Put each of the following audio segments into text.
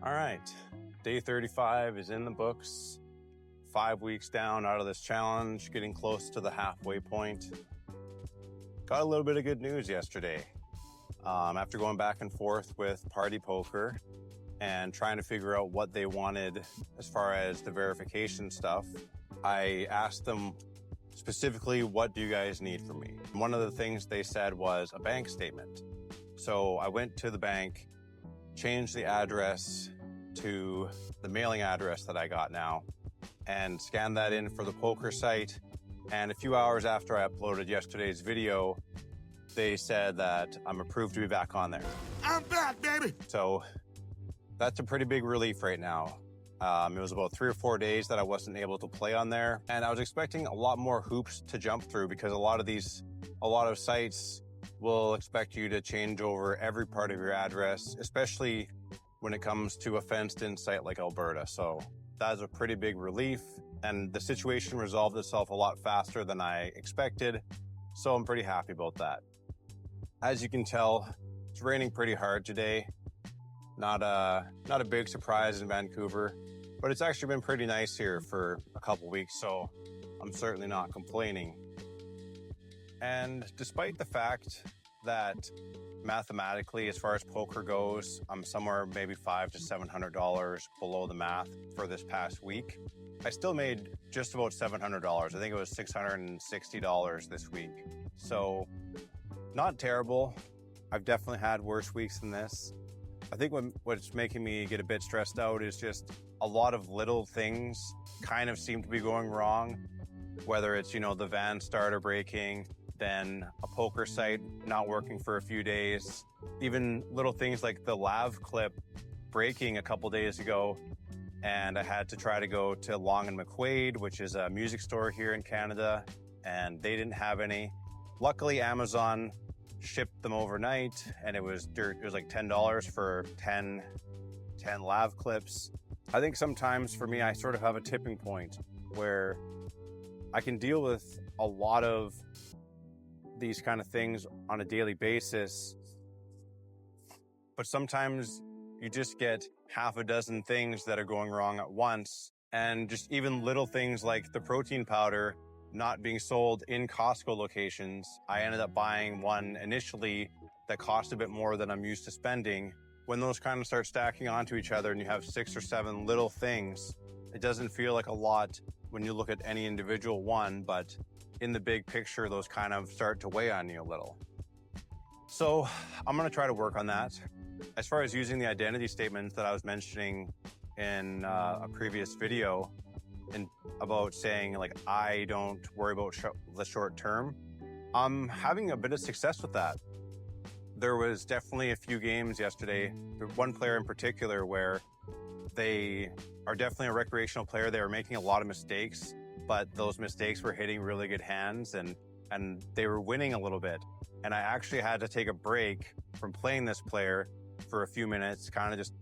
All right, day 35 is in the books. 5 weeks down out of this challenge, getting close to the halfway point. Got a little bit of good news yesterday. After going back and forth with Party Poker and trying to figure out what they wanted as far as the verification stuff, I asked them specifically, what do you guys need from me? One of the things they said was a bank statement. So I went to the bank, changed the address to the mailing address that I got now, and scanned that in for the poker site. And a few hours after I uploaded yesterday's video, they said that I'm approved to be back on there. I'm back, baby! So that's a pretty big relief right now. It was about 3 or 4 days that I wasn't able to play on there. And I was expecting a lot more hoops to jump through because a lot of sites will expect you to change over every part of your address, especially when it comes to a fenced-in site like Alberta. So that is a pretty big relief. And the situation resolved itself a lot faster than I expected. So I'm pretty happy about that. As you can tell, it's raining pretty hard today. Not a big surprise in Vancouver, but it's actually been pretty nice here for a couple weeks, so I'm certainly not complaining. And despite the fact that mathematically, as far as poker goes, I'm somewhere maybe $500 to $700 below the math for this past week, I still made just about $700. I think it was $660 this week. So not terrible. I've definitely had worse weeks than this. I think what's making me get a bit stressed out is just a lot of little things kind of seem to be going wrong. Whether it's, the van starter breaking, then a poker site not working for a few days, even little things like the lav clip breaking a couple days ago. And I had to try to go to Long and McQuaid, which is a music store here in Canada, and they didn't have any. Luckily, Amazon shipped them overnight, and it was like $10 for 10 lav clips. I think sometimes for me, I sort of have a tipping point where I can deal with a lot of these kind of things on a daily basis, but sometimes you just get half a dozen things that are going wrong at once. And just even little things like the protein powder not being sold in Costco locations. I ended up buying one initially that cost a bit more than I'm used to spending. When those kind of start stacking onto each other and you have 6 or 7 little things, it doesn't feel like a lot when you look at any individual one, but in the big picture, those kind of start to weigh on you a little. So I'm going to try to work on that. As far as using the identity statements that I was mentioning in a previous video, and about saying I don't worry about the short term, I'm having a bit of success with that. There was definitely a few games yesterday, one player in particular where they are definitely a recreational player. They were making a lot of mistakes, but those mistakes were hitting really good hands and they were winning a little bit. And I actually had to take a break from playing this player for a few minutes, kind of just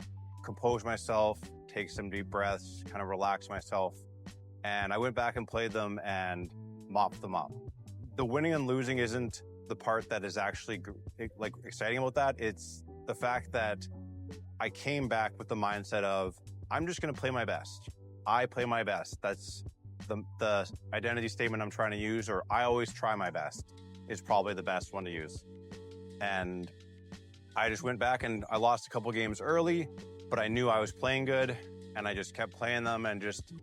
compose myself, take some deep breaths, kind of relax myself. And I went back and played them and mopped them up. The winning and losing isn't the part that is actually exciting about that. It's the fact that I came back with the mindset of, I'm just going to play my best. I play my best. That's the identity statement I'm trying to use, or I always try my best is probably the best one to use. And I just went back and I lost a couple games early, but I knew I was playing good and I just kept playing them, and just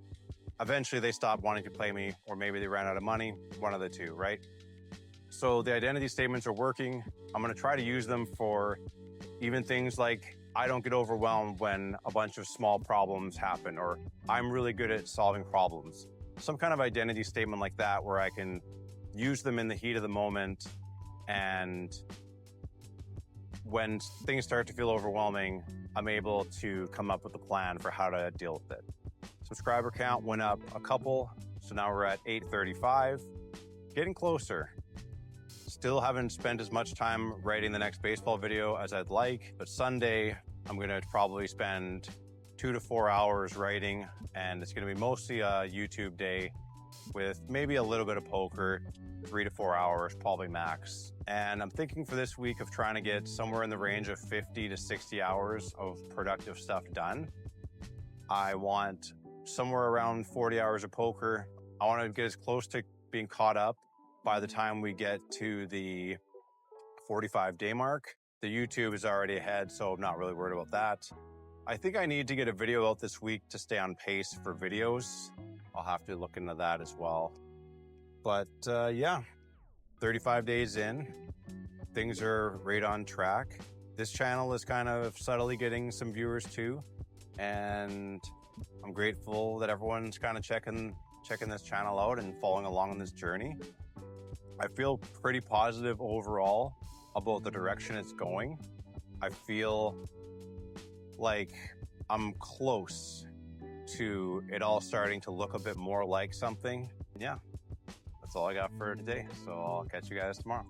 eventually they stopped wanting to play me, or maybe they ran out of money, one of the two, right? So the identity statements are working. I'm going to try to use them for even things like I don't get overwhelmed when a bunch of small problems happen, or I'm really good at solving problems. Some kind of identity statement like that where I can use them in the heat of the moment, and when things start to feel overwhelming, I'm able to come up with a plan for how to deal with it. Subscriber count went up a couple, so now we're at 835, getting closer. Still haven't spent as much time writing the next baseball video as I'd like, but Sunday I'm going to probably spend 2 to 4 hours writing, and it's going to be mostly a YouTube day. with maybe a little bit of poker, 3 to 4 hours, probably max. And I'm thinking for this week of trying to get somewhere in the range of 50 to 60 hours of productive stuff done. I want somewhere around 40 hours of poker. I want to get as close to being caught up by the time we get to the 45-day mark. The YouTube is already ahead, so I'm not really worried about that. I think I need to get a video out this week to stay on pace for videos. I'll have to look into that as well. But yeah, 35 days in, things are right on track. This channel is kind of subtly getting some viewers too. And I'm grateful that everyone's kind of checking this channel out and following along on this journey. I feel pretty positive overall about the direction it's going. I feel like I'm close to it all starting to look a bit more like something. Yeah, that's all I got for today. So I'll catch you guys tomorrow.